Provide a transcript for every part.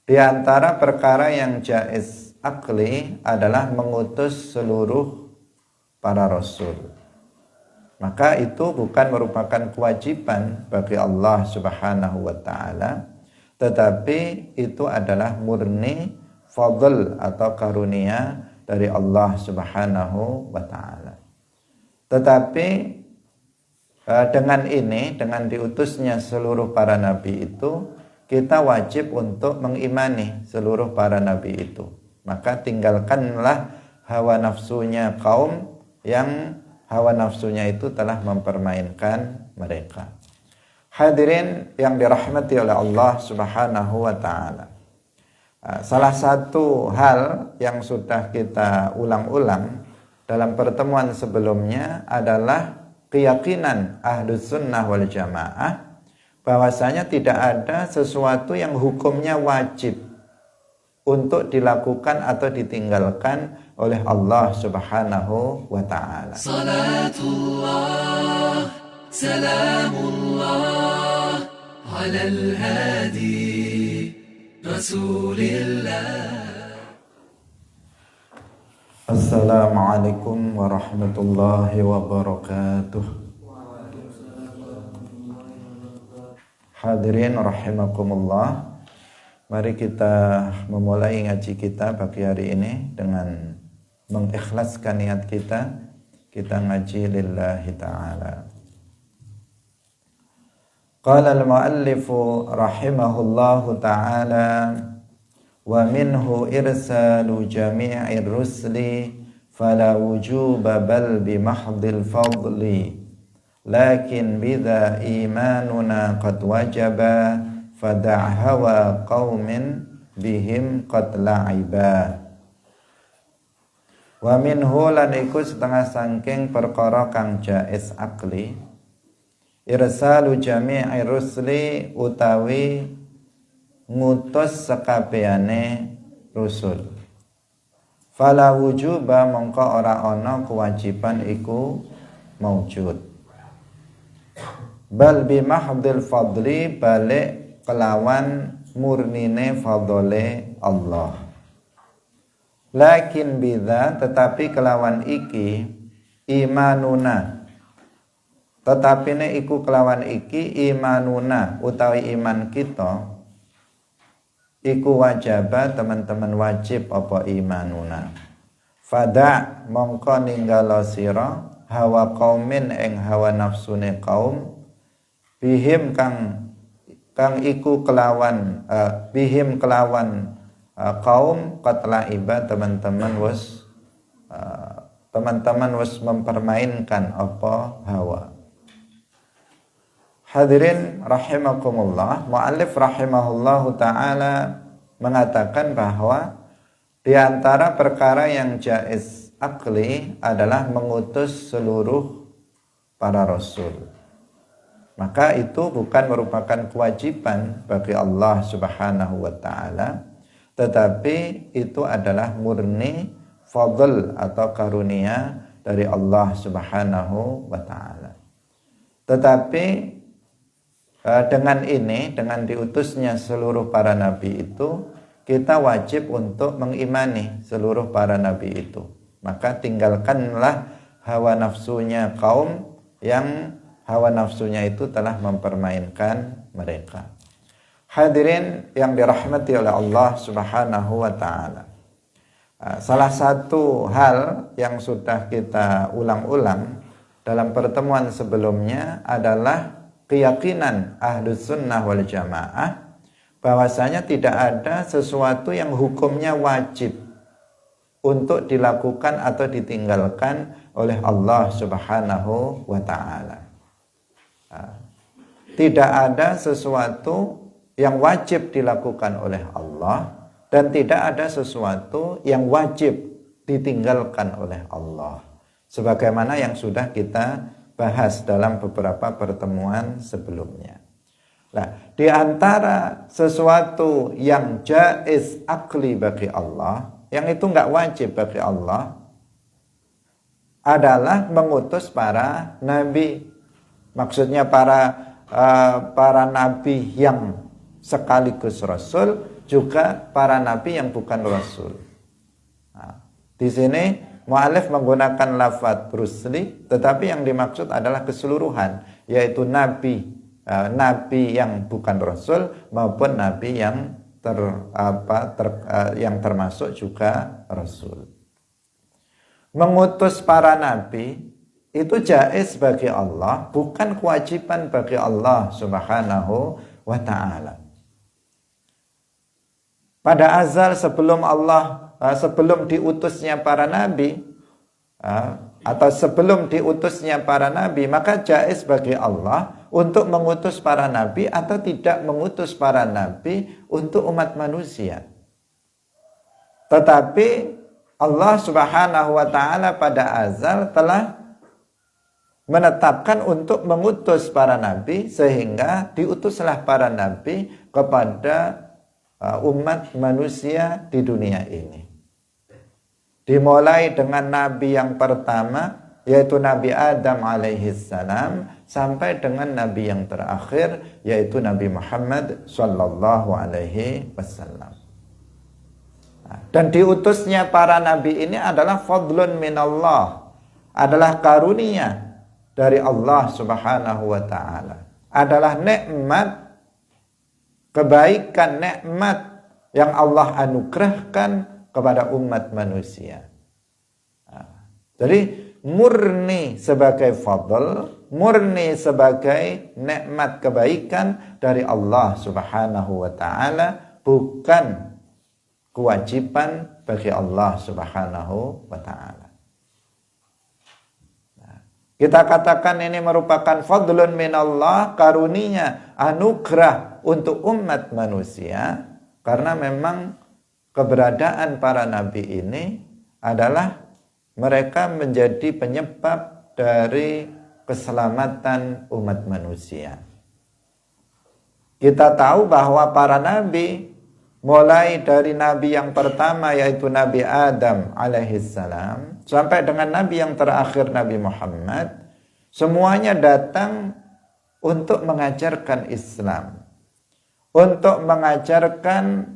Di antara perkara yang jaiz akli adalah mengutus seluruh para rasul. Maka itu bukan merupakan kewajiban bagi Allah Subhanahu wa taala, tetapi itu adalah murni fadl atau karunia dari Allah Subhanahu wa taala. Tetapi dengan ini, dengan diutusnya seluruh para nabi itu, kita wajib untuk mengimani seluruh para nabi itu. Maka tinggalkanlah hawa nafsunya kaum yang hawa nafsunya itu telah mempermainkan mereka. Hadirin yang dirahmati oleh Allah Subhanahu wa taala. Salah satu hal yang sudah kita ulang-ulang dalam pertemuan sebelumnya adalah keyakinan Ahlus Sunnah wal Jamaah bahwasanya tidak ada sesuatu yang hukumnya wajib untuk dilakukan atau ditinggalkan oleh Allah Subhanahu wa taala. Salatullah salamullah alal hadi Rasulillah. Assalamualaikum warahmatullahi wabarakatuh. Hadirin rahimakumullah. Mari kita memulai ngaji kita pagi hari ini dengan mengikhlaskan niat kita. Kita ngaji lillahi ta'ala. Qala al-muallifu rahimahullahu ta'ala wa minhu irsalu jami'ir rusli fala wujuba bal bimahdil fadli lakin bidha imanuna qad wajaba fada' hawa qaumin bihim qad la'iba. Wa minhu lan iku setengah sangking perkara kang jaiz akli irsalu jami'i rusli utawi ngutus sekabehane rusul. Fala wujuba mongko ora ana kewajiban iku maujud. Bal bimahdil fadli balik kelawan murnine fadole Allah. Lakin bidza tetapi kelawan iki imanuna. Tetapi ne iku kelawan iki imanuna utawi iman kita iku wajaba teman-teman wajib apa imanuna. Fada mongko ninggalo sira hawa qaumin ing hawa nafsune kaum bihim kang iku kelawan bihim kelawan kaum qatlaiba teman-teman wis mempermainkan apa hawa. Hadirin rahimakumullah, muallif rahimahullahu taala mengatakan bahwa di antara perkara yang jaiz akli adalah mengutus seluruh para rasul. Maka itu bukan merupakan kewajiban bagi Allah Subhanahu wa taala, tetapi itu adalah murni fadl atau karunia dari Allah Subhanahu wa taala. Tetapi dengan ini, dengan diutusnya seluruh para nabi itu, kita wajib untuk mengimani seluruh para nabi itu. Maka tinggalkanlah hawa nafsunya kaum yang hawa nafsunya itu telah mempermainkan mereka. Hadirin yang dirahmati oleh Allah Subhanahu wa taala. Salah satu hal yang sudah kita ulang-ulang dalam pertemuan sebelumnya adalah keyakinan Ahlus Sunnah wal Jamaah bahwasanya tidak ada sesuatu yang hukumnya wajib untuk dilakukan atau ditinggalkan oleh Allah Subhanahu wa taala. Tidak ada sesuatu yang wajib dilakukan oleh Allah dan tidak ada sesuatu yang wajib ditinggalkan oleh Allah, sebagaimana yang sudah kita bahas dalam beberapa pertemuan sebelumnya. Nah, di antara sesuatu yang jaiz akli bagi Allah, yang itu enggak wajib bagi Allah, adalah mengutus para nabi. Maksudnya para nabi yang sekaligus rasul juga para nabi yang bukan rasul. Nah, di sini mu'allif menggunakan lafadz rusli, tetapi yang dimaksud adalah keseluruhan, yaitu nabi yang bukan rasul maupun nabi yang yang termasuk juga rasul. Mengutus para nabi itu jaiz bagi Allah, bukan kewajiban bagi Allah Subhanahu wa ta'ala. Pada azal sebelum diutusnya para nabi atau sebelum diutusnya para nabi, maka jaiz bagi Allah untuk mengutus para nabi atau tidak mengutus para nabi untuk umat manusia. Tetapi Allah Subhanahu wa ta'ala pada azal telah menetapkan untuk mengutus para nabi, sehingga diutuslah para nabi kepada umat manusia di dunia ini. Dimulai dengan nabi yang pertama, yaitu Nabi Adam alaihissalam, sampai dengan nabi yang terakhir, yaitu Nabi Muhammad sallallahu alaihi wasallam. Dan diutusnya para nabi ini adalah fadlun minallah, adalah karunia dari Allah Subhanahu wa ta'ala, adalah nikmat, kebaikan, nikmat yang Allah anugerahkan kepada umat manusia. Jadi murni sebagai fadl, murni sebagai nikmat kebaikan dari Allah Subhanahu wa ta'ala, bukan kewajiban bagi Allah Subhanahu wa ta'ala. Kita katakan ini merupakan fadlun minallah, karunia, anugerah untuk umat manusia, karena memang keberadaan para nabi ini adalah mereka menjadi penyebab dari keselamatan umat manusia. Kita tahu bahwa para nabi, mulai dari nabi yang pertama yaitu Nabi Adam alaihissalam sampai dengan nabi yang terakhir Nabi Muhammad, semuanya datang untuk mengajarkan Islam, untuk mengajarkan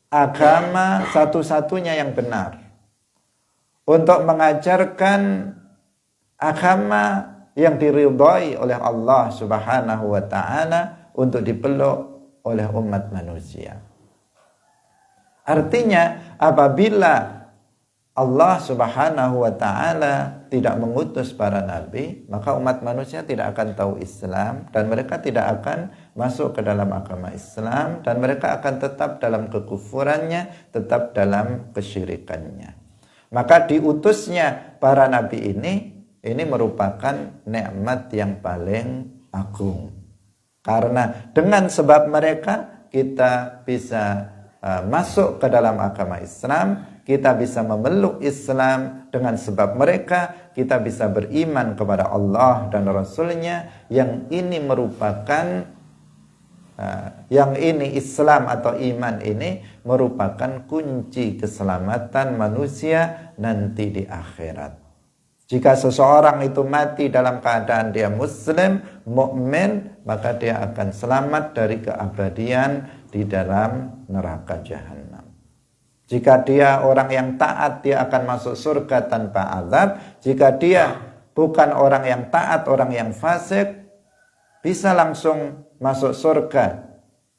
agama satu-satunya yang benar, untuk mengajarkan agama yang diridhai oleh Allah Subhanahu wa ta'ala untuk dipeluk oleh umat manusia. Artinya apabila Allah Subhanahu wa ta'ala tidak mengutus para nabi, maka umat manusia tidak akan tahu Islam, dan mereka tidak akan masuk ke dalam agama Islam, dan mereka akan tetap dalam kekufurannya, tetap dalam kesyirikannya. Maka diutusnya para nabi ini merupakan nikmat yang paling agung. Karena dengan sebab mereka kita bisa masuk ke dalam agama Islam, kita bisa memeluk Islam. Dengan sebab mereka kita bisa beriman kepada Allah dan Rasulnya. Yang ini merupakan Islam atau iman ini merupakan kunci keselamatan manusia nanti di akhirat. Jika seseorang itu mati dalam keadaan dia muslim, mukmin, maka dia akan selamat dari keabadian di dalam neraka jahanam. Jika dia orang yang taat, dia akan masuk surga tanpa azab. Jika dia bukan orang yang taat, orang yang fasik, bisa langsung masuk surga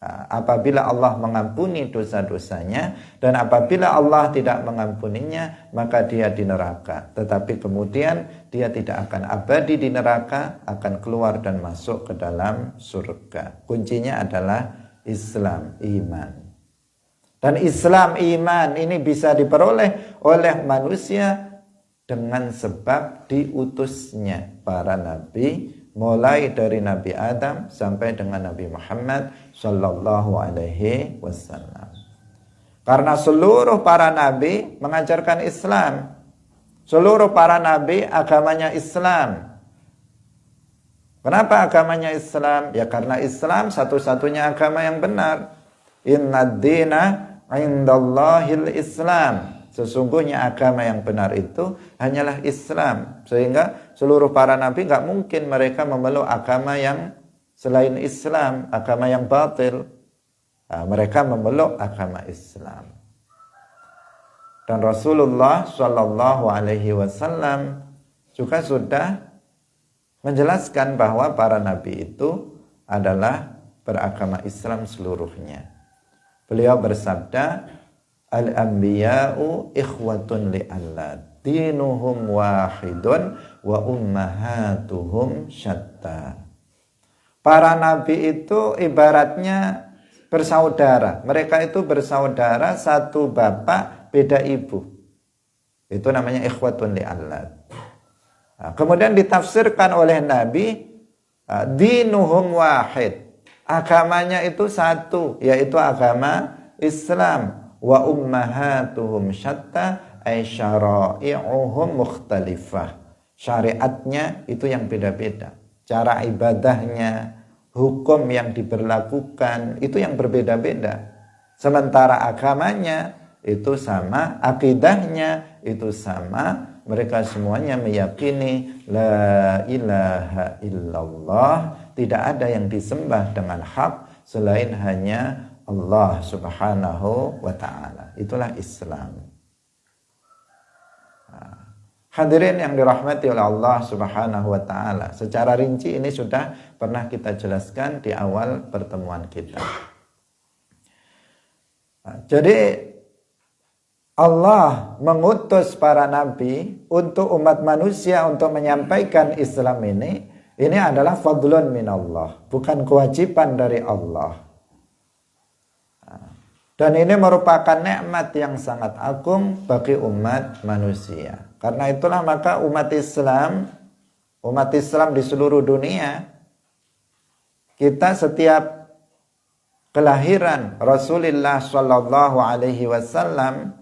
apabila Allah mengampuni dosa-dosanya, dan apabila Allah tidak mengampuninya, maka dia di neraka. Tetapi kemudian dia tidak akan abadi di neraka, akan keluar dan masuk ke dalam surga. Kuncinya adalah Islam, iman. Dan Islam, iman ini bisa diperoleh oleh manusia dengan sebab diutusnya para nabi, mulai dari Nabi Adam sampai dengan Nabi Muhammad sallallahu alaihi wasallam. Karena seluruh para nabi mengajarkan Islam. Seluruh para nabi agamanya Islam. Kenapa agamanya Islam? Ya karena Islam satu-satunya agama yang benar. Innad dina indallahil Islam. Sesungguhnya agama yang benar itu hanyalah Islam. Sehingga seluruh para nabi nggak mungkin mereka memeluk agama yang selain Islam, agama yang batil. mereka memeluk agama Islam. Dan Rasulullah Shallallahu Alaihi Wasallam juga sudah menjelaskan bahwa para nabi itu adalah beragama Islam seluruhnya. Beliau bersabda, al-anbiya'u ikhwatun li'allad, dinuhum wahidun wa ummahatuhum syatta. Para nabi itu ibaratnya bersaudara. Mereka itu bersaudara, satu bapak, beda ibu. Itu namanya ikhwatun li'allad. Nah, kemudian ditafsirkan oleh Nabi, dinuhum wahid. Agamanya itu satu, yaitu agama Islam. Wa ummahatuhum syatta, ay syara'i'uhum mukhtalifah. Syariatnya itu yang beda-beda. Cara ibadahnya, hukum yang diberlakukan itu yang berbeda-beda. Sementara agamanya itu sama, akidahnya itu sama. Mereka semuanya meyakini la ilaha illallah, tidak ada yang disembah dengan hak selain hanya Allah Subhanahu wa ta'ala. Itulah Islam. Hadirin yang dirahmati oleh Allah Subhanahu wa ta'ala, secara rinci ini sudah pernah kita jelaskan di awal pertemuan kita. Jadi Allah mengutus para nabi untuk umat manusia untuk menyampaikan Islam ini adalah fadlun minallah, bukan kewajiban dari Allah. Dan ini merupakan nikmat yang sangat agung bagi umat manusia. Karena itulah maka umat Islam di seluruh dunia, kita setiap kelahiran Rasulullah Shallallahu Alaihi Wasallam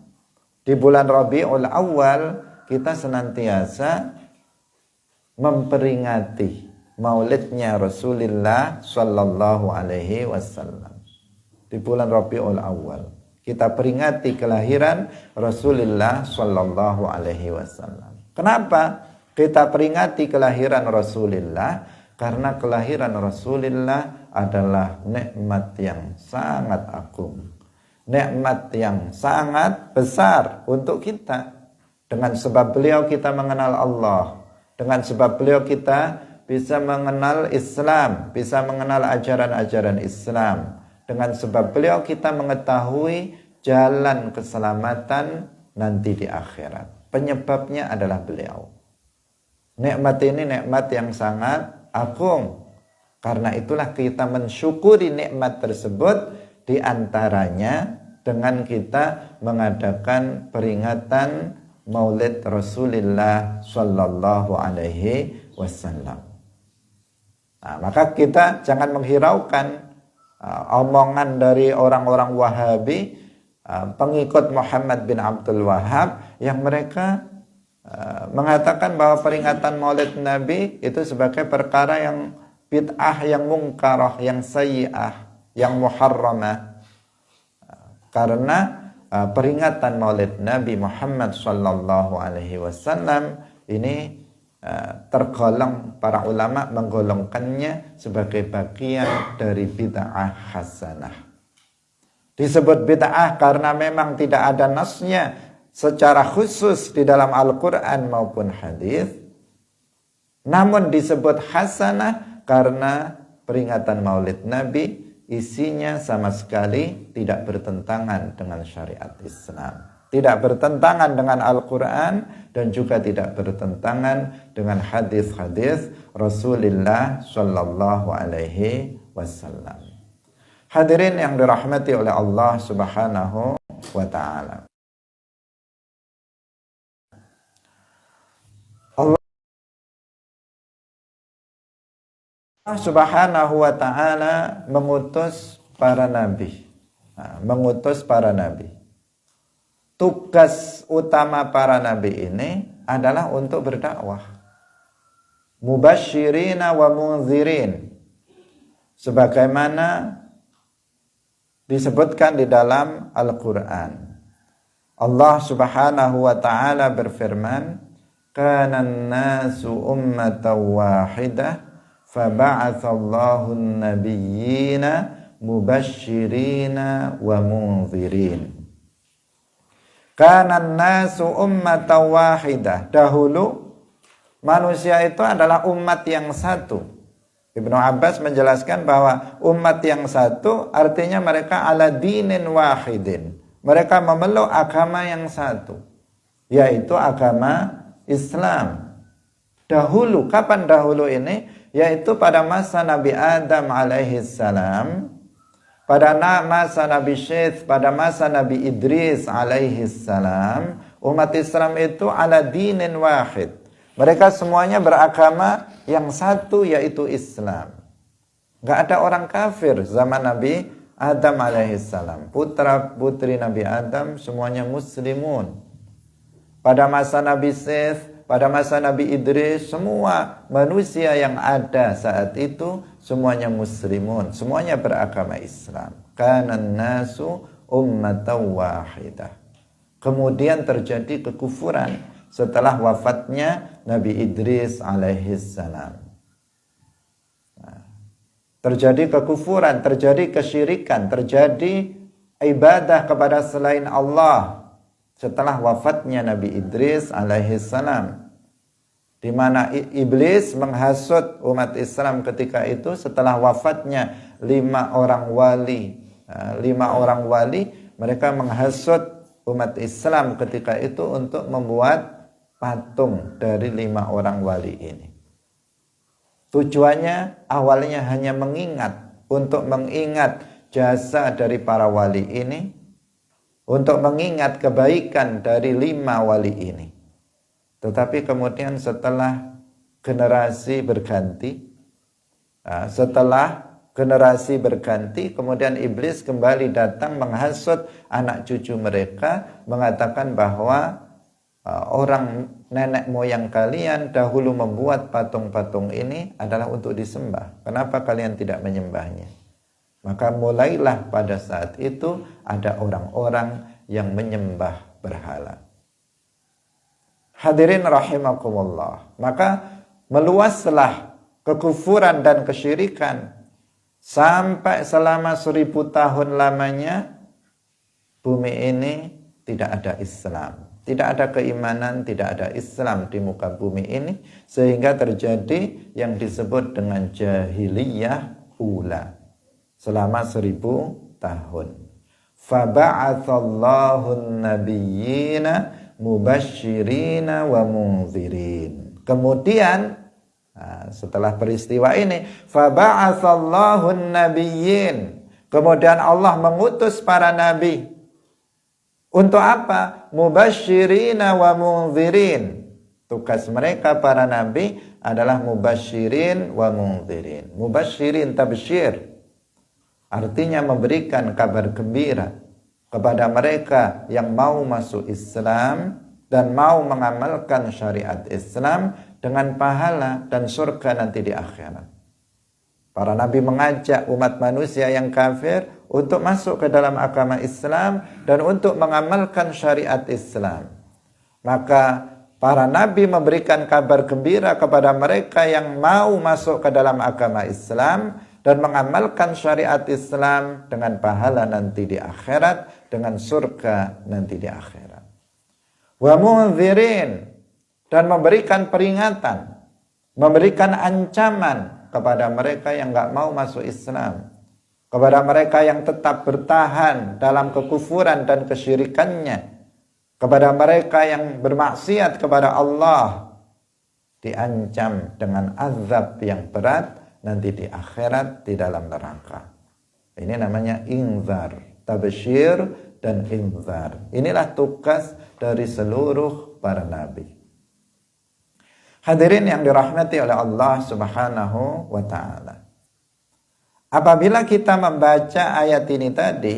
di bulan Rabiul Awal, kita senantiasa memperingati maulidnya Rasulullah Shallallahu Alaihi Wasallam. Di bulan Rabiul Awal kita peringati kelahiran Rasulullah Shallallahu Alaihi Wasallam. Kenapa kita peringati kelahiran Rasulullah? Karena kelahiran Rasulullah adalah nikmat yang sangat agung, nikmat yang sangat besar untuk kita. Dengan sebab beliau kita mengenal Allah, dengan sebab beliau kita bisa mengenal Islam, bisa mengenal ajaran-ajaran Islam. Dengan sebab beliau kita mengetahui jalan keselamatan nanti di akhirat. Penyebabnya adalah beliau. Nikmat ini nikmat yang sangat agung. Karena itulah kita mensyukuri nikmat tersebut, di antaranya dengan kita mengadakan peringatan Maulid Rasulullah Sallallahu Alaihi Wasallam. Nah, maka kita jangan menghiraukan omongan dari orang-orang Wahabi, pengikut Muhammad bin Abdul Wahab, yang mereka mengatakan bahwa peringatan Maulid Nabi itu sebagai perkara yang bid'ah, yang mungkarah, yang sayyi'ah, yang muharramah. Karena peringatan Maulid Nabi Muhammad sallallahu alaihi wasallam ini tergolong, para ulama menggolongkannya sebagai bagian dari bid'ah hasanah. Disebut bid'ah karena memang tidak ada nasnya secara khusus di dalam Al-Quran maupun hadis. Namun disebut hasanah karena peringatan Maulid Nabi isinya sama sekali tidak bertentangan dengan syariat Islam, tidak bertentangan dengan Al-Quran, dan juga tidak bertentangan dengan hadis-hadis Rasulullah Sallallahu Alaihi Wasallam. Hadirin yang dirahmati oleh Allah Subhanahu wa Ta'ala, Allah Subhanahu wa Ta'ala mengutus para nabi. Tugas utama para nabi ini adalah untuk berdakwah. Mubasyirina wa munzirin, sebagaimana disebutkan di dalam Al-Quran. Allah Subhanahu wa Ta'ala berfirman, kanan nasu ummatan wahidah faba'atsallahu an-nabiyyina mubasysyirina wa mundzirin. Kanan nasu ummatan wahidah. Dahulu manusia itu adalah umat yang satu. Ibnu Abbas menjelaskan bahwa umat yang satu artinya mereka ala dinin wahidin. Mereka memeluk agama yang satu, yaitu agama Islam. Dahulu, kapan dahulu ini? Yaitu pada masa Nabi Adam alaihissalam, pada masa Nabi Syith, pada masa Nabi Idris alaihissalam, umat Islam itu ala dinin wahid. Mereka semuanya beragama yang satu, yaitu Islam. Gak ada orang kafir zaman Nabi Adam alaihissalam. Putra putri Nabi Adam semuanya muslimun. Pada masa Nabi Syith, pada masa Nabi Idris, semua manusia yang ada saat itu semuanya muslimun, semuanya beragama Islam. Kanan nasu ummatan wahidah. Kemudian terjadi kekufuran setelah wafatnya Nabi Idris alaihissalam. Terjadi kekufuran, terjadi kesyirikan, terjadi ibadah kepada selain Allah setelah wafatnya Nabi Idris alaihissalam, di mana iblis menghasut umat Islam ketika itu setelah wafatnya 5 orang wali. Mereka menghasut umat Islam ketika itu untuk membuat patung dari 5 orang wali ini. Tujuannya awalnya hanya untuk mengingat jasa dari para wali ini, untuk mengingat kebaikan dari 5 wali ini. Tetapi kemudian setelah generasi berganti, kemudian iblis kembali datang menghasut anak cucu mereka, mengatakan bahwa orang nenek moyang kalian dahulu membuat patung-patung ini adalah untuk disembah. Kenapa kalian tidak menyembahnya? Maka mulailah pada saat itu ada orang-orang yang menyembah berhala. Hadirin rahimakumullah. Maka meluaslah kekufuran dan kesyirikan sampai selama 1000 tahun lamanya bumi ini tidak ada Islam. Tidak ada keimanan, tidak ada Islam di muka bumi ini, sehingga terjadi yang disebut dengan jahiliyah ula selama 1000 tahun. Faba'atsallahu an-nabiyyina mubasysyirina wa mundzirin. Kemudian setelah peristiwa ini, faba'atsallahu an-nabiyyin. Kemudian Allah mengutus para nabi. Untuk apa? Mubasysyirina wa mundzirin. Tugas mereka para nabi adalah mubasyirin wa mundzirin. Mubasyirin tabsyir, artinya memberikan kabar gembira kepada mereka yang mau masuk Islam dan mau mengamalkan syariat Islam dengan pahala dan surga nanti di akhirat. Para nabi mengajak umat manusia yang kafir untuk masuk ke dalam agama Islam dan untuk mengamalkan syariat Islam. Maka para nabi memberikan kabar gembira kepada mereka yang mau masuk ke dalam agama Islam dan mengamalkan syariat Islam dengan pahala nanti di akhirat, dengan surga nanti di akhirat. Wa mundzirin, dan memberikan peringatan, memberikan ancaman kepada mereka yang enggak mau masuk Islam, kepada mereka yang tetap bertahan dalam kekufuran dan kesyirikannya, kepada mereka yang bermaksiat kepada Allah, diancam dengan azab yang berat nanti di akhirat di dalam neraka. Ini namanya inzar, tabsyir dan inzar. Inilah tugas dari seluruh para nabi. Hadirin yang dirahmati oleh Allah Subhanahu wa ta'ala. Apabila kita membaca ayat ini tadi,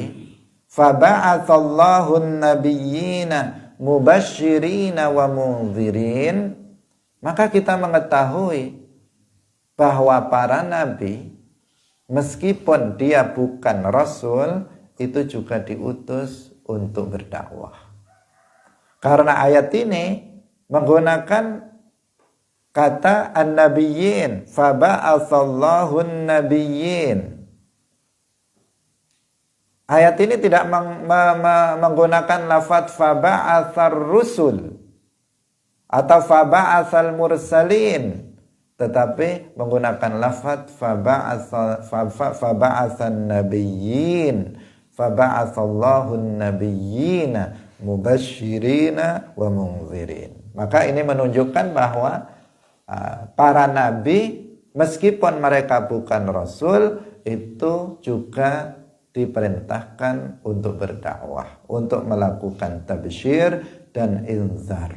faba'atsallahu an-nabiyyina mubasysyirina wa mundzirin, maka kita mengetahui bahwa para nabi, meskipun dia bukan rasul, itu juga diutus untuk berdakwah. Karena ayat ini menggunakan kata an-nabiyyin, faba'atsallahu an-nabiyyin. Ayat ini tidak menggunakan lafadz faba'atsar rusul atau faba'atsal mursalin, tetapi menggunakan lafadz faba'atsan nabiyyin, faba'atsallahu nabiyyina mubasysyirina wa mundzirin. Maka ini menunjukkan bahwa para nabi meskipun mereka bukan rasul itu juga diperintahkan untuk berdakwah, untuk melakukan tabsyir dan inzar.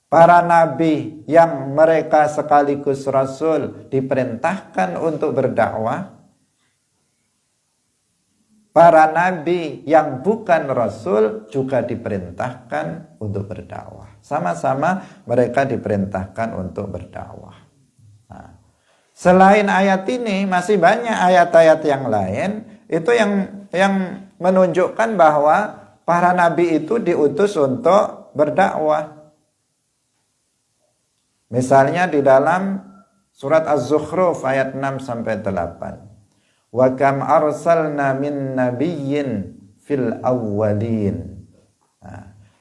Para nabi yang mereka sekaligus rasul diperintahkan untuk berdakwah. Para nabi yang bukan rasul juga diperintahkan untuk berdakwah. Sama-sama mereka diperintahkan untuk berdakwah. Nah, selain ayat ini masih banyak ayat-ayat yang lain itu yang menunjukkan bahwa para nabi itu diutus untuk berdakwah. Misalnya di dalam surat Az-Zukhruf ayat 6 sampai 8. Wa kam arsalna min nabiyyin fil awwalin.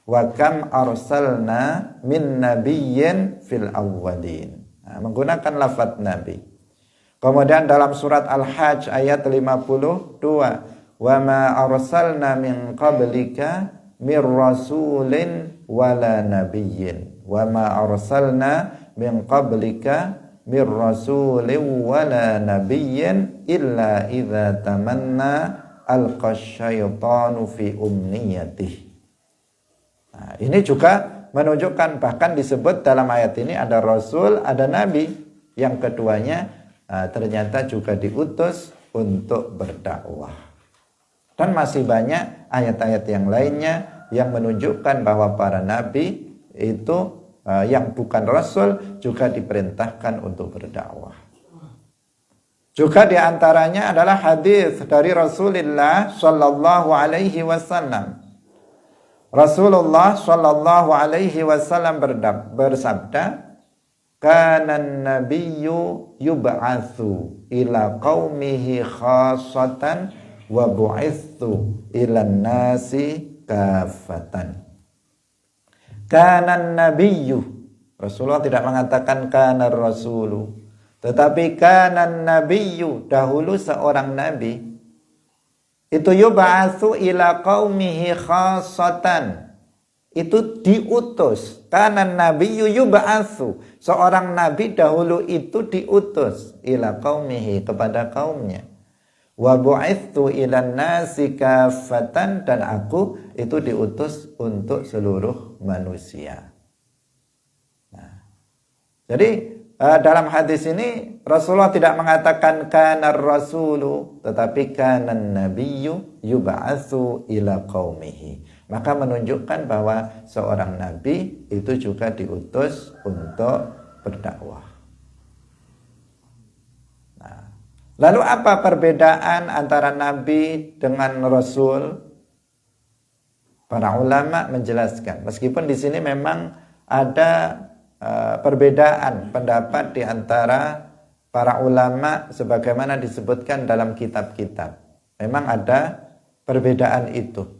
Wa kam arsalna min nabiyyin fil awwalin. Menggunakan lafaz nabi. Kemudian dalam surat Al-Hajj ayat 52, wa ma arsalna min qablika mir rasulin wala nabiyyin. Wa ma arsalna min qablika mir rasulin wala nabiyyin illa idza tamanna alqasyaitanu fi umniyatih. Nah, ini juga menunjukkan, bahkan disebut dalam ayat ini ada rasul, ada nabi. Yang keduanya ternyata juga diutus untuk berdakwah. Dan masih banyak ayat-ayat yang lainnya yang menunjukkan bahwa para nabi itu yang bukan rasul juga diperintahkan untuk berdakwah. Juga diantaranya adalah hadis dari Rasulullah Shallallahu Alaihi Wasallam. Rasulullah Shallallahu Alaihi Wasallam bersabda, "Kanan nabiyyu yub'atsu ila qaumihi khassatan wa bu'itsu ila nasi kafatan." Kanan nabiyyu, Rasulullah tidak mengatakan kanar rasulu, tetapi kanan nabiyyu, dahulu seorang nabi itu yub'atsu ila qaumihi khassatan, itu diutus. Kanan nabiyyu yub'atsu, seorang nabi dahulu itu diutus ila qaumihi, kepada kaumnya. Wa bu'itsu ilan nasi kafatan, dan aku itu diutus untuk seluruh manusia. Nah, jadi dalam hadis ini Rasulullah tidak mengatakan kanar rasulu, tetapi kanan nabiyyu yub'atsu ila qaumihi. Maka menunjukkan bahwa seorang nabi itu juga diutus untuk berdakwah. Lalu apa perbedaan antara nabi dengan rasul? Para ulama menjelaskan, meskipun di sini memang ada perbedaan pendapat di antara para ulama sebagaimana disebutkan dalam kitab-kitab. Memang ada perbedaan itu.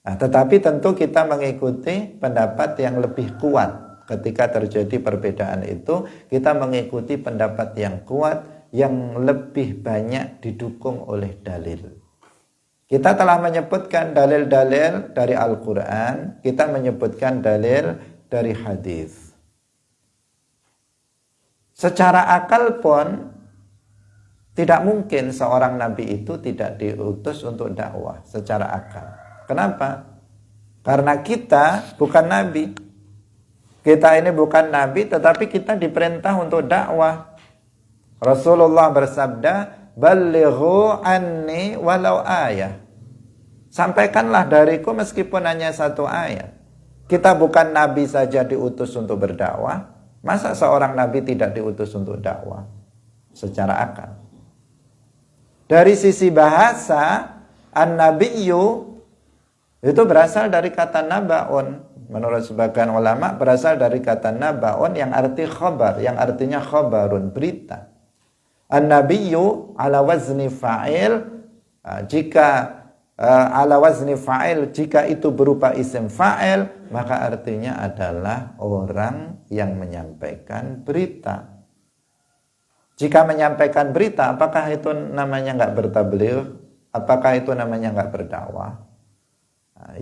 Nah, tetapi tentu kita mengikuti pendapat yang lebih kuat. Ketika terjadi perbedaan itu, kita mengikuti pendapat yang kuat, yang lebih banyak didukung oleh dalil. Kita telah menyebutkan dalil-dalil dari Al-Quran, kita menyebutkan dalil dari hadis. Secara akal pun tidak mungkin seorang nabi itu tidak diutus untuk dakwah secara akal. Kenapa? Karena kita bukan nabi. Kita ini bukan nabi, tetapi kita diperintah untuk dakwah. Rasulullah bersabda, "Ballighu anni walau ayah." Sampaikanlah dariku meskipun hanya satu ayat. Kita bukan nabi saja diutus untuk berdakwah. Masa seorang nabi tidak diutus untuk dakwah? Secara akal. Dari sisi bahasa, an-nabiyyu itu berasal dari kata nabaun. Menurut sebagian ulama berasal dari kata nabaun yang arti khabar, yang artinya khabarun, berita. An-nabiyyu ala wazni fa'il, jika ala wazni fa'il, jika itu berupa isim fa'il, maka artinya adalah orang yang menyampaikan berita. Jika menyampaikan berita, apakah itu namanya nggak bertabligh? Apakah itu namanya nggak berdakwah?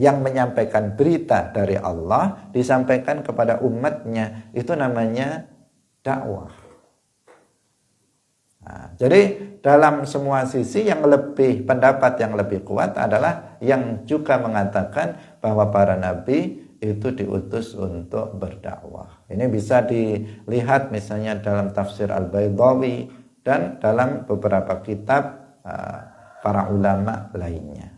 Yang menyampaikan berita dari Allah disampaikan kepada umatnya, itu namanya dakwah. Jadi dalam semua sisi yang lebih, pendapat yang lebih kuat adalah yang juga mengatakan bahwa para nabi itu diutus untuk berdakwah. Ini bisa dilihat misalnya dalam tafsir Al-Baydawi dan dalam beberapa kitab para ulama lainnya.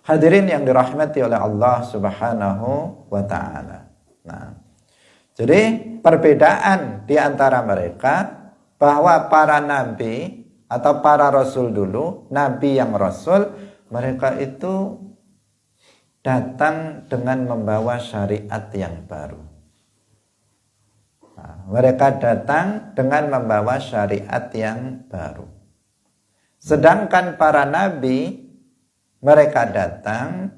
Hadirin yang dirahmati oleh Allah Subhanahu wa taala. Nah, jadi perbedaan di antara mereka bahwa para nabi atau para rasul dulu, nabi yang rasul, mereka itu datang dengan membawa syariat yang baru. Nah, mereka datang dengan membawa syariat yang baru. Sedangkan para nabi, mereka datang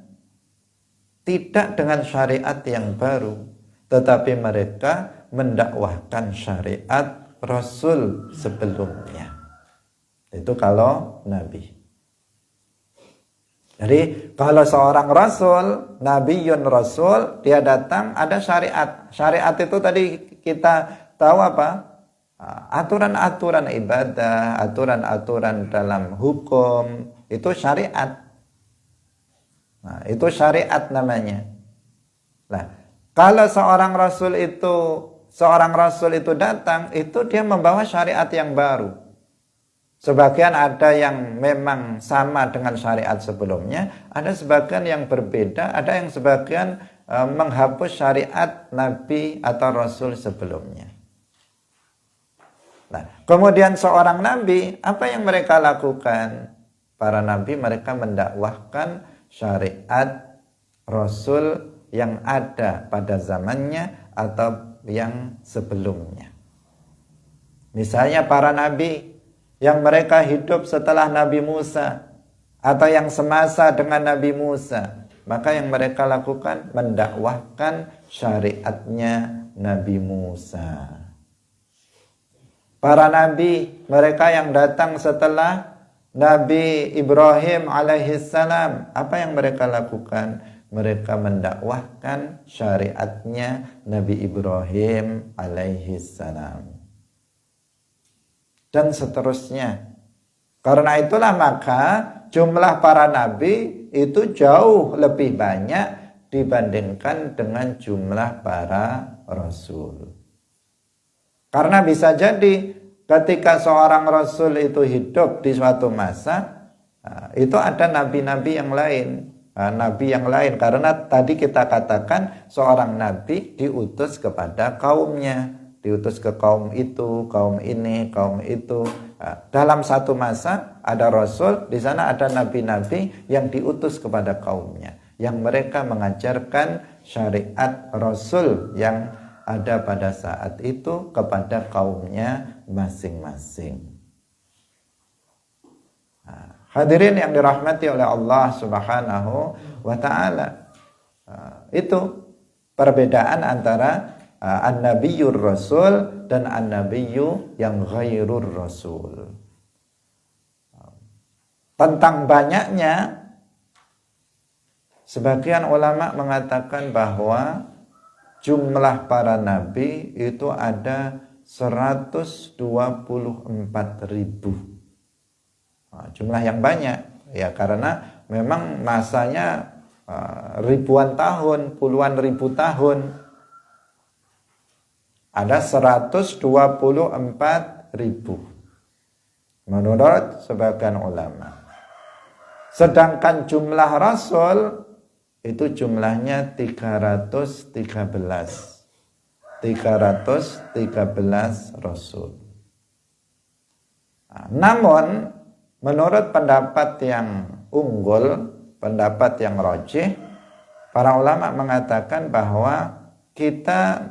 tidak dengan syariat yang baru, tetapi mereka mendakwahkan syariat rasul sebelumnya. Itu kalau nabi. Jadi kalau seorang rasul, nabiyun rasul, dia datang ada syariat. Syariat itu tadi kita tahu apa? Aturan-aturan ibadah, aturan-aturan dalam hukum, itu syariat. Nah, itu syariat namanya. Nah, kalau seorang rasul itu datang, itu dia membawa syariat yang baru. Sebagian ada yang memang sama dengan syariat sebelumnya, ada sebagian yang berbeda, ada yang sebagian menghapus syariat nabi atau rasul sebelumnya. Nah, kemudian seorang nabi, apa yang mereka lakukan? Para nabi mereka mendakwahkan syariat rasul yang ada pada zamannya atau yang sebelumnya. Misalnya para nabi yang mereka hidup setelah Nabi Musa atau yang semasa dengan Nabi Musa, maka yang mereka lakukan mendakwahkan syariatnya Nabi Musa. Para nabi mereka yang datang setelah Nabi Ibrahim alaihissalam, apa yang mereka lakukan? Mereka mendakwahkan syariatnya Nabi Ibrahim alaihissalam. Dan seterusnya. Karena itulah maka jumlah para nabi itu jauh lebih banyak dibandingkan dengan jumlah para rasul. Karena bisa jadi ketika seorang rasul itu hidup di suatu masa, itu ada nabi-nabi yang lain. Nabi yang lain, karena tadi kita katakan seorang nabi diutus kepada kaumnya, diutus ke kaum itu, kaum ini, kaum itu. Dalam satu masa ada rasul, di sana ada nabi-nabi yang diutus kepada kaumnya, yang mereka mengajarkan syariat rasul yang ada pada saat itu kepada kaumnya masing-masing. Hadirin yang dirahmati oleh Allah Subhanahu wa taala. Itu perbedaan antara an-nabiyyur rasul dan an-nabiyyu yang ghairur rasul. Tentang banyaknya, sebagian ulama mengatakan bahwa jumlah para nabi itu ada 124.000. Jumlah yang banyak ya, karena memang masanya ribuan tahun, puluhan ribu tahun. Ada 124.000 menurut sebagian ulama. Sedangkan jumlah rasul itu jumlahnya 313 rasul. Namun menurut pendapat yang unggul, pendapat yang rajih, para ulama mengatakan bahwa kita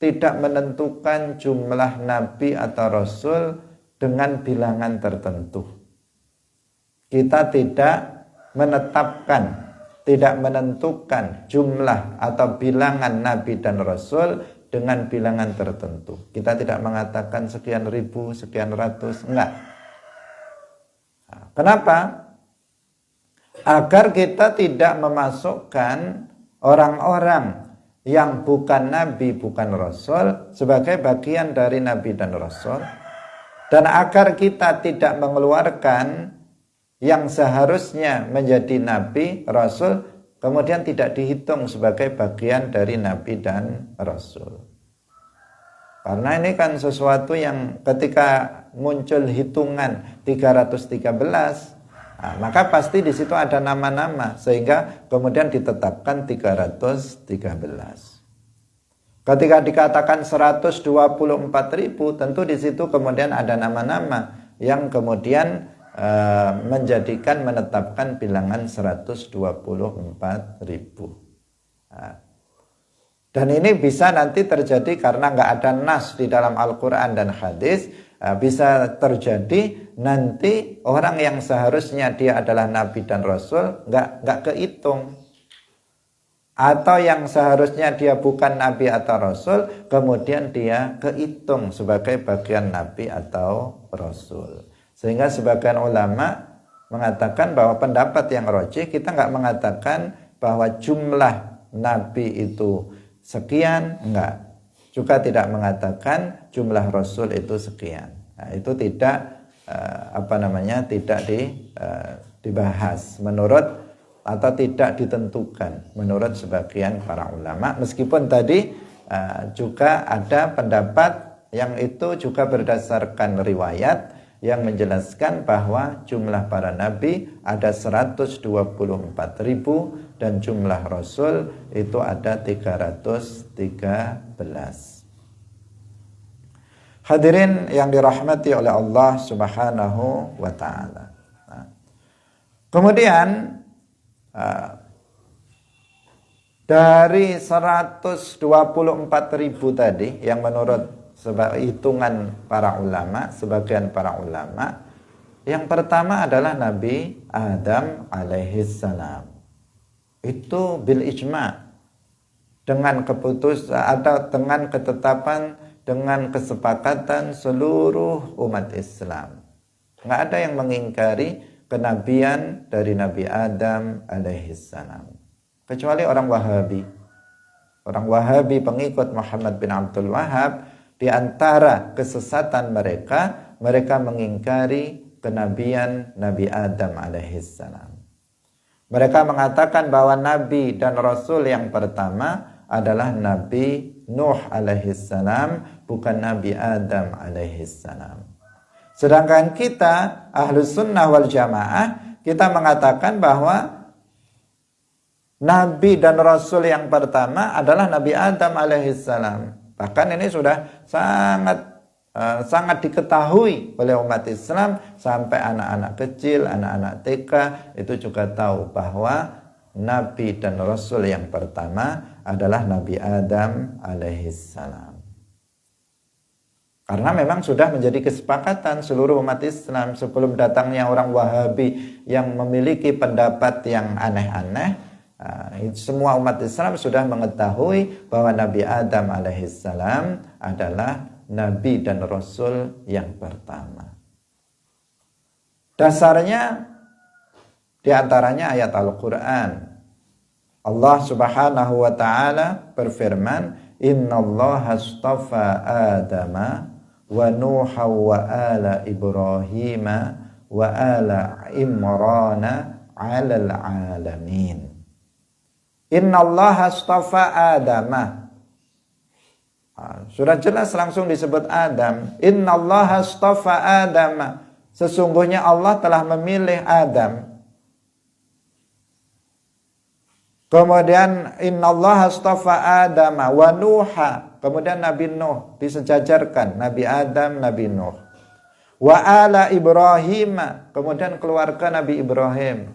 tidak menentukan jumlah nabi atau rasul dengan bilangan tertentu. Kita tidak menetapkan, tidak menentukan jumlah atau bilangan nabi dan rasul dengan bilangan tertentu. Kita tidak mengatakan sekian ribu, sekian ratus, enggak. Kenapa? Agar kita tidak memasukkan orang-orang yang bukan nabi, bukan rasul sebagai bagian dari nabi dan rasul, dan agar kita tidak mengeluarkan yang seharusnya menjadi nabi, rasul, kemudian tidak dihitung sebagai bagian dari nabi dan rasul. Karena ini kan sesuatu yang ketika muncul hitungan 313, maka pasti di situ ada nama-nama, sehingga kemudian ditetapkan 313. Ketika dikatakan 124.000, tentu di situ kemudian ada nama-nama yang kemudian menetapkan bilangan 124.000. Dan ini bisa nanti terjadi karena nggak ada nas di dalam Al-Quran dan hadis. Bisa terjadi nanti orang yang seharusnya dia adalah nabi dan rasul nggak kehitung, atau yang seharusnya dia bukan nabi atau rasul kemudian dia kehitung sebagai bagian nabi atau rasul. Sehingga sebagian ulama mengatakan bahwa pendapat yang rajih, kita nggak mengatakan bahwa jumlah nabi itu sekian, enggak. Juga tidak mengatakan jumlah rasul itu sekian. Nah, itu tidak tidak dibahas menurut, atau tidak ditentukan menurut sebagian para ulama. Meskipun tadi juga ada pendapat yang itu juga berdasarkan riwayat yang menjelaskan bahwa jumlah para nabi ada 124.000 dan jumlah rasul itu ada 313. Hadirin yang dirahmati oleh Allah Subhanahu wa taala. Kemudian dari 124.000 tadi yang menurut hitungan para ulama, sebagian para ulama, yang pertama adalah Nabi Adam alaihissalam. Itu bil ijma', dengan keputusan atau dengan ketetapan, dengan kesepakatan seluruh umat Islam. Nggak ada yang mengingkari kenabian dari Nabi Adam alaihissalam, kecuali orang Wahabi. Orang Wahabi pengikut Muhammad bin Abdul Wahhab, di antara kesesatan mereka mengingkari kenabian Nabi Adam alaihissalam. Mereka mengatakan bahwa Nabi dan Rasul yang pertama adalah Nabi Nuh alaihissalam, bukan Nabi Adam alaihissalam. Sedangkan kita Ahlus Sunnah wal Jamaah, kita mengatakan bahwa Nabi dan Rasul yang pertama adalah Nabi Adam alaihissalam. Bahkan ini sudah sangat diketahui oleh umat Islam, sampai anak-anak kecil, anak-anak TK itu juga tahu bahwa Nabi dan Rasul yang pertama adalah Nabi Adam alaihissalam. Karena memang sudah menjadi kesepakatan seluruh umat Islam sebelum datangnya orang Wahabi yang memiliki pendapat yang aneh-aneh. Semua umat Islam sudah mengetahui bahwa Nabi Adam alaihissalam adalah Nabi dan Rasul yang pertama. Dasarnya diantaranya ayat Al-Quran. Allah Subhanahu wa ta'ala berfirman, Innallaha astafa Adama wa Nuha wa ala Ibrahima wa ala Imrana 'alal 'alamin. Innallaha astafa Adama. Sudah jelas langsung disebut Adam. Innallaha astafa Adama. Sesungguhnya Allah telah memilih Adam. Kemudian innallaha astafa Adama wa Nuha. Kemudian Nabi Nuh disejajarkan, Nabi Adam, Nabi Nuh. Wa ala Ibrahim. Kemudian keluarga Nabi Ibrahim.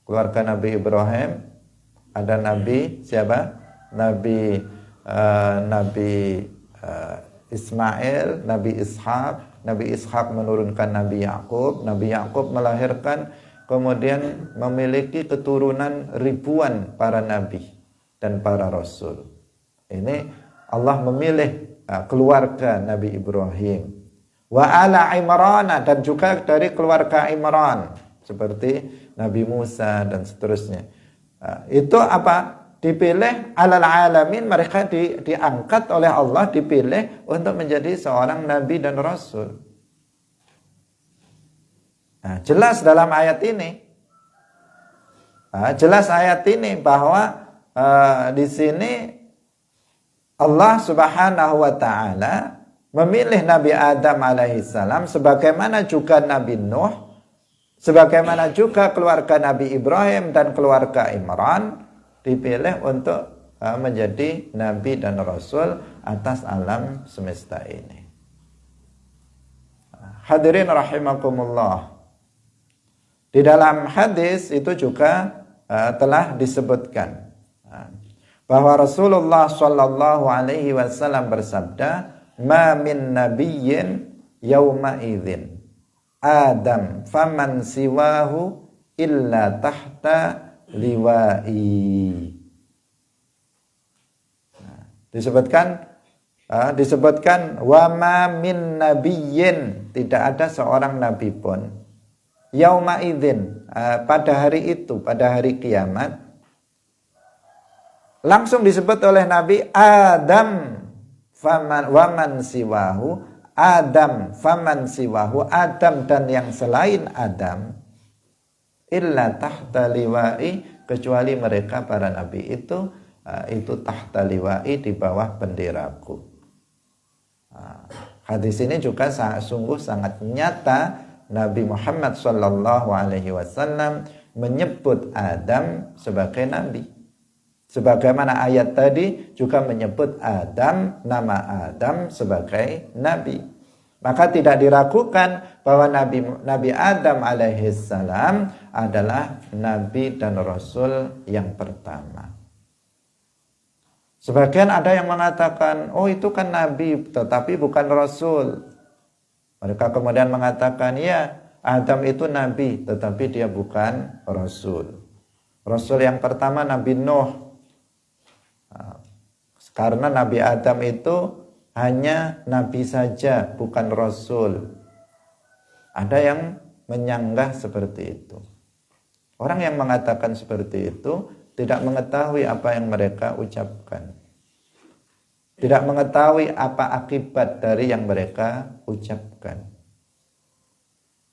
Keluarga Nabi Ibrahim ada Nabi siapa? Nabi Nabi Ismail, Nabi Ishak. Nabi Ishak menurunkan Nabi Yakub. Nabi Yakub melahirkan, kemudian memiliki keturunan ribuan para nabi dan para rasul. Ini Allah memilih keluarga Nabi Ibrahim. Wa ala Imran, dan juga dari keluarga Imran seperti Nabi Musa dan seterusnya. Itu apa? Dipilih alal alamin, mereka diangkat oleh Allah, dipilih untuk menjadi seorang nabi dan rasul. Nah, jelas dalam ayat ini, bahwa di sini Allah Subhanahu wa taala memilih Nabi Adam alaihissalam, sebagaimana juga Nabi Nuh, sebagaimana juga keluarga Nabi Ibrahim dan keluarga Imran, dipilih untuk menjadi nabi dan rasul atas alam semesta ini. Hadirin rahimakumullah. Di dalam hadis itu juga telah disebutkan bahwa Rasulullah sallallahu alaihi wasallam bersabda, "Ma min nabiyyin yauma idzin Adam faman siwahu illa tahta liwa'i." Disebutkan wa ma min nabiyyin, tidak ada seorang nabi pun, yauma idzin, pada hari itu, pada hari kiamat, langsung disebut oleh Nabi Adam faman waman siwahu, Adam faman siwahu, Adam dan yang selain Adam, illa tahta liwa'i, kecuali mereka para nabi itu tahta liwa'i, di bawah benderaku. Hadis ini juga sungguh sangat nyata. Nabi Muhammad sallallahu alaihi wasallam menyebut Adam sebagai nabi. Sebagaimana ayat tadi juga menyebut Adam, nama Adam sebagai nabi. Maka tidak diragukan bahwa Nabi Adam alaihissalam adalah nabi dan rasul yang pertama. Sebagian ada yang mengatakan, oh itu kan nabi tetapi bukan rasul. Mereka kemudian mengatakan, ya Adam itu nabi tetapi dia bukan rasul. Rasul yang pertama Nabi Nuh. Karena Nabi Adam itu hanya nabi saja, bukan rasul. Ada yang menyanggah seperti itu. Orang yang mengatakan seperti itu tidak mengetahui apa yang mereka ucapkan. Tidak mengetahui apa akibat dari yang mereka ucapkan.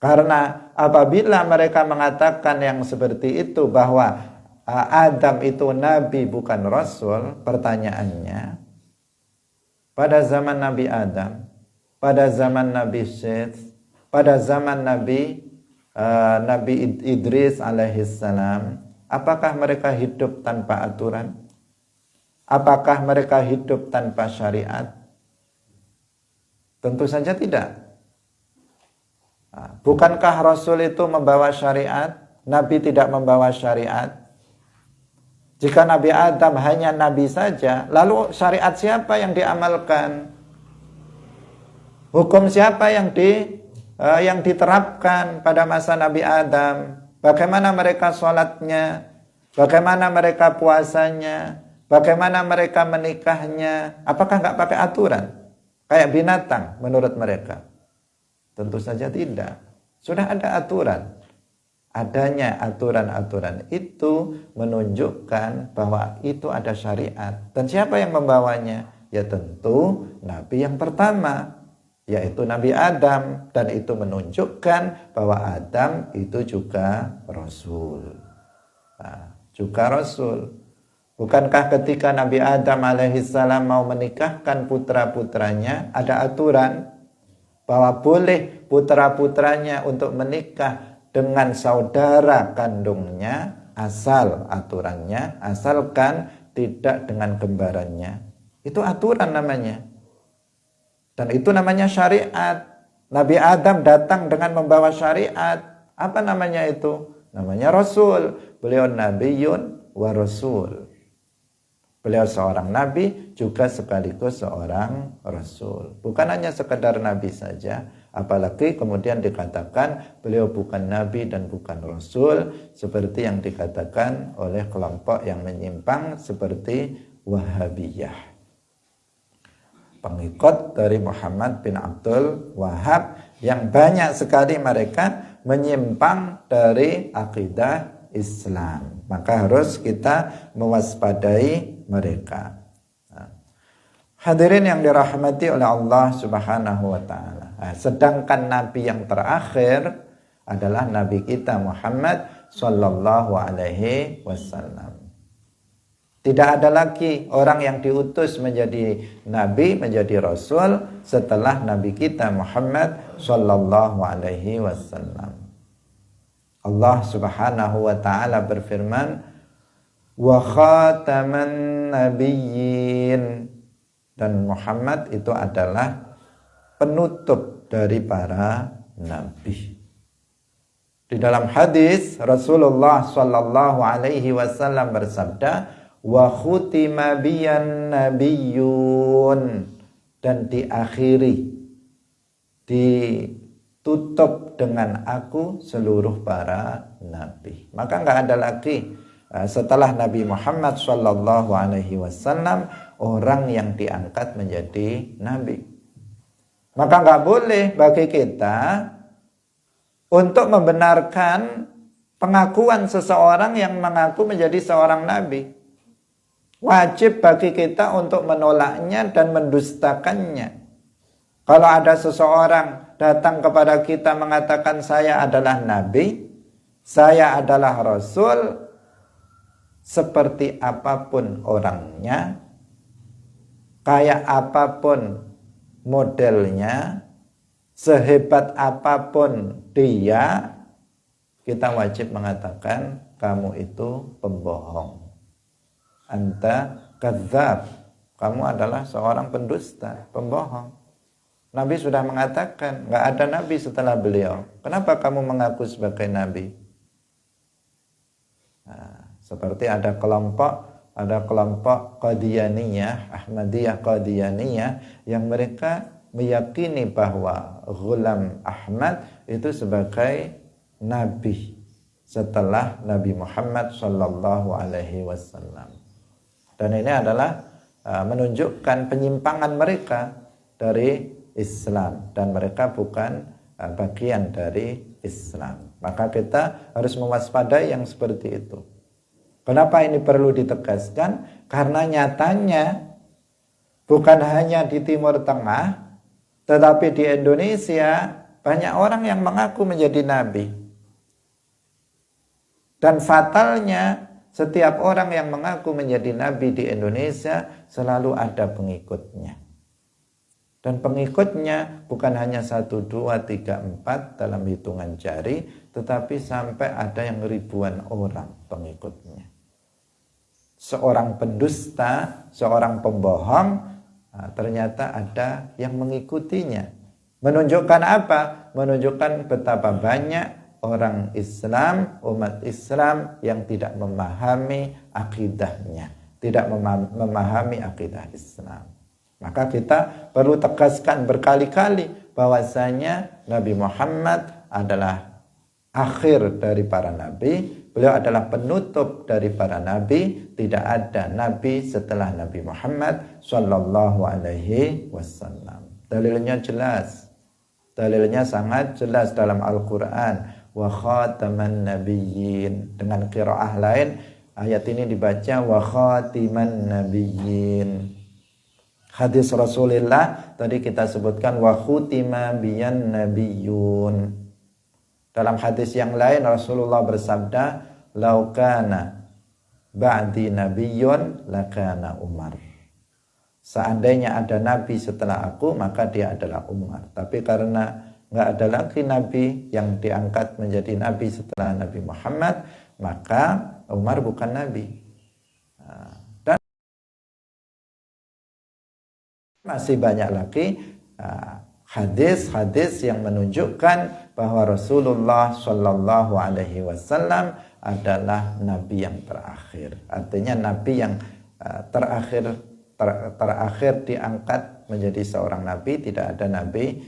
Karena apabila mereka mengatakan yang seperti itu, bahwa Adam itu nabi bukan rasul, pertanyaannya, pada zaman Nabi Adam, pada zaman Nabi Syed, pada zaman Nabi Idris alaihissalam, apakah mereka hidup tanpa aturan? Apakah mereka hidup tanpa syariat? Tentu saja tidak. Bukankah Rasul itu membawa syariat? Nabi tidak membawa syariat. Jika Nabi Adam hanya nabi saja, lalu syariat siapa yang diamalkan? Hukum siapa yang diterapkan pada masa Nabi Adam? Bagaimana mereka sholatnya? Bagaimana mereka puasanya? Bagaimana mereka menikahnya? Apakah nggak pakai aturan? Kayak binatang menurut mereka? Tentu saja tidak. Sudah ada aturan. Adanya aturan-aturan itu menunjukkan bahwa itu ada syariat. Dan siapa yang membawanya? Ya tentu Nabi yang pertama, yaitu Nabi Adam. Dan itu menunjukkan bahwa Adam itu juga Rasul. Juga Rasul. Bukankah ketika Nabi Adam alaihissalam mau menikahkan putra-putranya, ada aturan bahwa boleh putra-putranya untuk menikah dengan saudara kandungnya, asal aturannya, asalkan tidak dengan kembarannya. Itu aturan namanya. Dan itu namanya syariat. Nabi Adam datang dengan membawa syariat. Apa namanya itu? Namanya Rasul. Beliau Nabiyyun wa Rasul. Beliau seorang nabi juga sekaligus seorang rasul. Bukan hanya sekedar nabi saja, apalagi kemudian dikatakan beliau bukan nabi dan bukan rasul, seperti yang dikatakan oleh kelompok yang menyimpang seperti Wahabiyah, pengikut dari Muhammad bin Abdul Wahab, yang banyak sekali mereka menyimpang dari akidah Islam. Maka harus kita mewaspadai mereka. Hadirin yang dirahmati oleh Allah Subhanahu wa taala. Sedangkan nabi yang terakhir adalah nabi kita Muhammad sallallahu alaihi wasallam. Tidak ada lagi orang yang diutus menjadi nabi, menjadi rasul setelah nabi kita Muhammad sallallahu alaihi wasallam. Allah Subhanahu wa taala berfirman, "Wa khataman nabiyyin." Dan Muhammad itu adalah penutup dari para nabi. Di dalam hadis Rasulullah sallallahu alaihi wasallam bersabda, "Wa khutima biyan nabiyyun." Dan diakhiri, ditutup dengan aku seluruh para nabi. Maka enggak ada lagi setelah Nabi Muhammad sallallahu alaihi wasallam orang yang diangkat menjadi nabi. Maka enggak boleh bagi kita untuk membenarkan pengakuan seseorang yang mengaku menjadi seorang nabi. Wajib bagi kita untuk menolaknya dan mendustakannya. Kalau ada seseorang datang kepada kita mengatakan saya adalah nabi, saya adalah rasul, seperti apapun orangnya, kayak apapun modelnya, sehebat apapun dia, kita wajib mengatakan kamu itu pembohong. Anta kadzab, kamu adalah seorang pendusta, pembohong. Nabi sudah mengatakan, nggak ada nabi setelah beliau. Kenapa kamu mengaku sebagai nabi? Nah, seperti ada kelompok Qadianiyah, Ahmadiyah Qadianiyah, yang mereka meyakini bahwa Ghulam Ahmad itu sebagai nabi setelah Nabi Muhammad sallallahu alaihi wasallam. Dan ini adalah menunjukkan penyimpangan mereka dari Islam, dan mereka bukan bagian dari Islam. Maka kita harus mewaspadai yang seperti itu. Kenapa ini perlu ditegaskan? Karena nyatanya bukan hanya di Timur Tengah, tetapi di Indonesia banyak orang yang mengaku menjadi nabi. Dan fatalnya, setiap orang yang mengaku menjadi nabi di Indonesia selalu ada pengikutnya. Dan pengikutnya bukan hanya 1, 2, 3, 4 dalam hitungan jari, tetapi sampai ada yang ribuan orang pengikutnya. Seorang pendusta, seorang pembohong, ternyata ada yang mengikutinya. Menunjukkan apa? Menunjukkan betapa banyak orang Islam, umat Islam yang tidak memahami akidahnya, tidak memahami akidah Islam. Maka kita perlu tegaskan berkali-kali bahwasanya Nabi Muhammad adalah akhir dari para nabi, beliau adalah penutup dari para nabi, tidak ada nabi setelah Nabi Muhammad sallallahu alaihi wasallam. Dalilnya jelas. Dalilnya sangat jelas dalam Al-Qur'an. Wa khataman nabiyyin. Dengan qiraah lain ayat ini dibaca wa khatiman nabiyyin. Hadis Rasulullah tadi kita sebutkan wa khutima biyan nabiyyun. Dalam hadis yang lain Rasulullah bersabda, "Lau kana ba'di nabiyyun lakana Umar." Seandainya ada nabi setelah aku, maka dia adalah Umar. Tapi karena nggak ada lagi nabi yang diangkat menjadi nabi setelah Nabi Muhammad, maka Umar bukan nabi. Dan masih banyak lagi hadis-hadis yang menunjukkan bahwa Rasulullah Shallallahu Alaihi Wasallam adalah nabi yang terakhir. Artinya nabi yang terakhir diangkat menjadi seorang nabi. Tidak ada nabi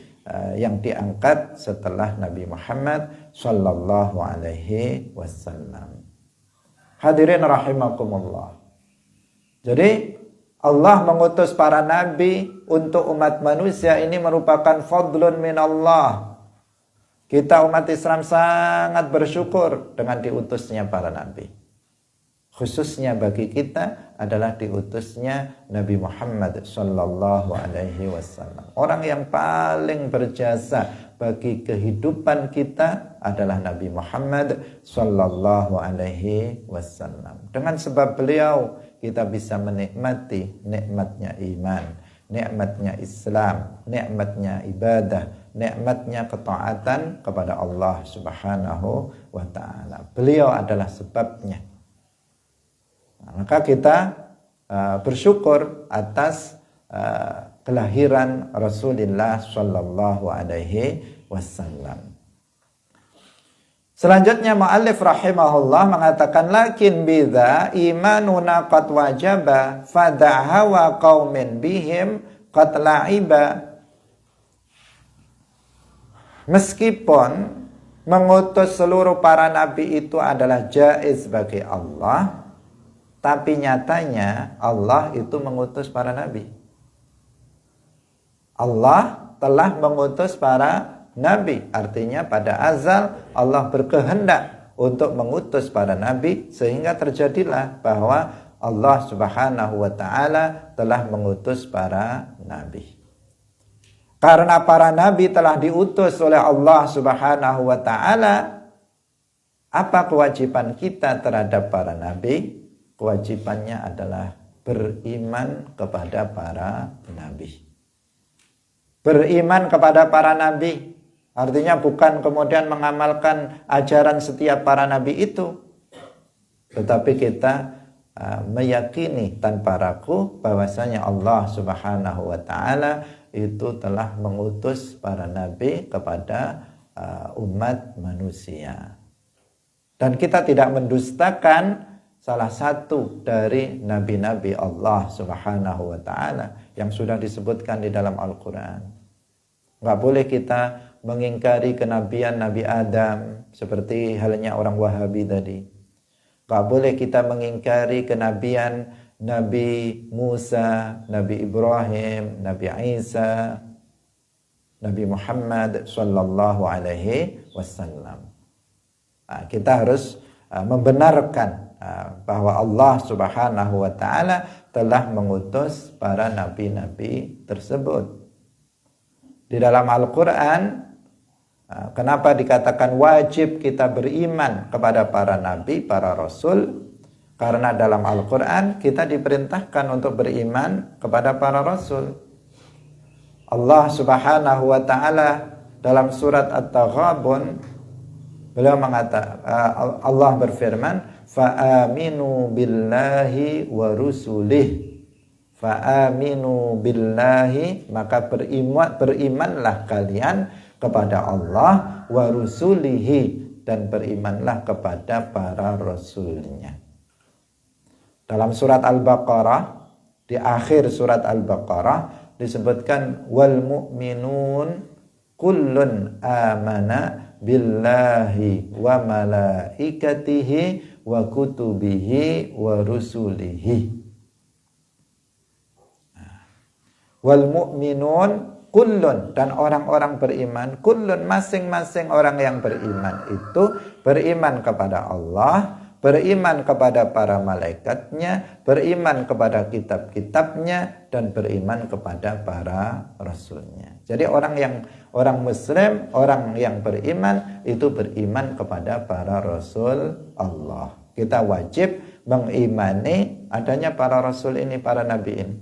yang diangkat setelah Nabi Muhammad sallallahu alaihi wasallam. Hadirin rahimakumullah. Jadi Allah mengutus para nabi untuk umat manusia ini merupakan fadlun minallah. Kita umat Islam sangat bersyukur dengan diutusnya para nabi. Khususnya bagi kita adalah diutusnya Nabi Muhammad sallallahu alaihi wasallam. Orang yang paling berjasa bagi kehidupan kita adalah Nabi Muhammad sallallahu alaihi wasallam. Dengan sebab beliau kita bisa menikmati nikmatnya iman, nikmatnya Islam, nikmatnya ibadah, nikmatnya ketaatan kepada Allah Subhanahu wa taala. Beliau adalah sebabnya. Maka kita bersyukur atas kelahiran Rasulullah sallallahu alaihi wasallam. Selanjutnya muallif rahimahullah mengatakan lakin bidza imanuna qad wajaba fad'a wa qaumin bihim qad la'iba. Meskipun mengutus seluruh para nabi itu adalah jaiz bagi Allah, tapi nyatanya Allah itu mengutus para nabi. Allah telah mengutus para nabi. Artinya pada azal Allah berkehendak untuk mengutus para nabi, sehingga terjadilah bahwa Allah Subhanahu wa taala telah mengutus para nabi. Karena para nabi telah diutus oleh Allah Subhanahu wa taala, apa kewajiban kita terhadap para nabi? Kewajibannya adalah beriman kepada para nabi. Beriman kepada para nabi artinya bukan kemudian mengamalkan ajaran setiap para nabi itu, tetapi kita meyakini tanpa ragu bahwasanya Allah Subhanahu wa taala itu telah mengutus para nabi kepada umat manusia. Dan kita tidak mendustakan salah satu dari nabi-nabi Allah Subhanahu wa taala yang sudah disebutkan di dalam Al-Qur'an. Enggak boleh kita mengingkari kenabian Nabi Adam seperti halnya orang Wahabi tadi. Enggak boleh kita mengingkari kenabian Nabi Musa, Nabi Ibrahim, Nabi Isa, Nabi Muhammad sallallahu alaihi wasallam. Kita harus membenarkan bahwa Allah Subhanahu wa taala telah mengutus para nabi-nabi tersebut. Di dalam Al-Qur'an, kenapa dikatakan wajib kita beriman kepada para nabi, para rasul? Karena dalam Al-Qur'an kita diperintahkan untuk beriman kepada para rasul. Allah Subhanahu wa taala dalam surat At-Taghabun, beliau mengatakan, Allah berfirman, fa'aminu billahi wa rusulih. Fa'aminu billahi, maka berimanlah kalian kepada Allah, wa rusulihi, dan berimanlah kepada para rasulnya. Dalam surat Al-Baqarah, di akhir surat Al-Baqarah disebutkan wal mu'minun kullun amana billahi wa malaikatihi wa kutubihi wa rusulihi. Wal mu'minun kullun, dan orang-orang beriman, kullun masing-masing orang yang beriman itu beriman kepada Allah, beriman kepada para malaikatnya, beriman kepada kitab-kitabnya, dan beriman kepada para rasulnya. Jadi orang muslim, orang yang beriman itu beriman kepada para rasul Allah. Kita wajib mengimani adanya para rasul ini, para nabi ini.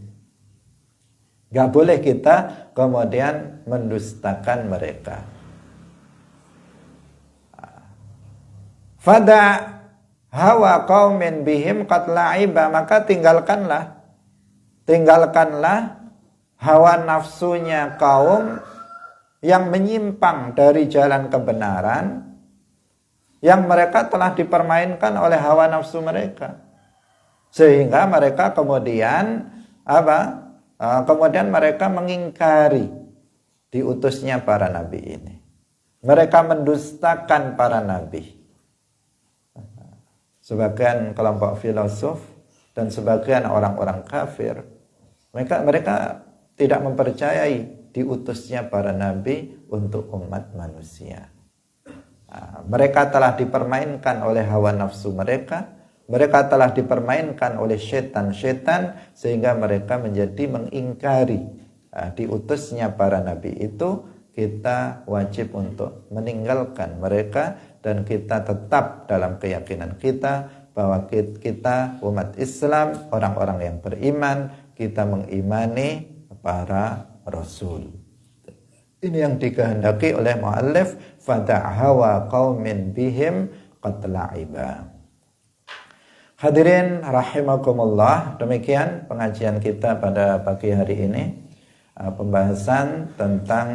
Gak boleh kita kemudian mendustakan mereka. Fada hawa qaumin bihim qad la'iba, maka tinggalkanlah hawa nafsunya kaum yang menyimpang dari jalan kebenaran, yang mereka telah dipermainkan oleh hawa nafsu mereka. Sehingga mereka kemudian apa? Kemudian mereka mengingkari diutusnya para nabi ini. Mereka mendustakan para nabi. Sebagian kelompok filosof dan sebagian orang-orang kafir, mereka tidak mempercayai diutusnya para nabi untuk umat manusia. Mereka telah dipermainkan oleh hawa nafsu mereka. Mereka telah dipermainkan oleh setan-setan sehingga mereka menjadi mengingkari diutusnya para nabi itu. Kita wajib untuk meninggalkan mereka dan kita tetap dalam keyakinan kita bahwa kita umat Islam, orang-orang yang beriman, kita mengimani para rasul. Ini yang dikehendaki oleh muallif, fada'hawa qaumin bihim qatla'iba. Hadirin rahimakumullah, demikian pengajian kita pada pagi hari ini. Pembahasan tentang,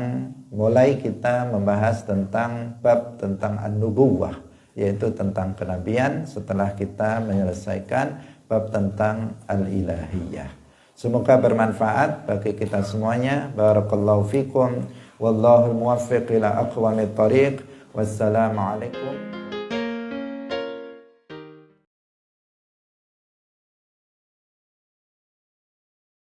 mulai kita membahas tentang bab tentang an-nubuwah, yaitu tentang kenabian, setelah kita menyelesaikan bab tentang al-ilahiyah. Semoga bermanfaat bagi kita semuanya. Barakallahu fikum, wallahu muwaffiq ila aqwamit thariq. Wassalamualaikum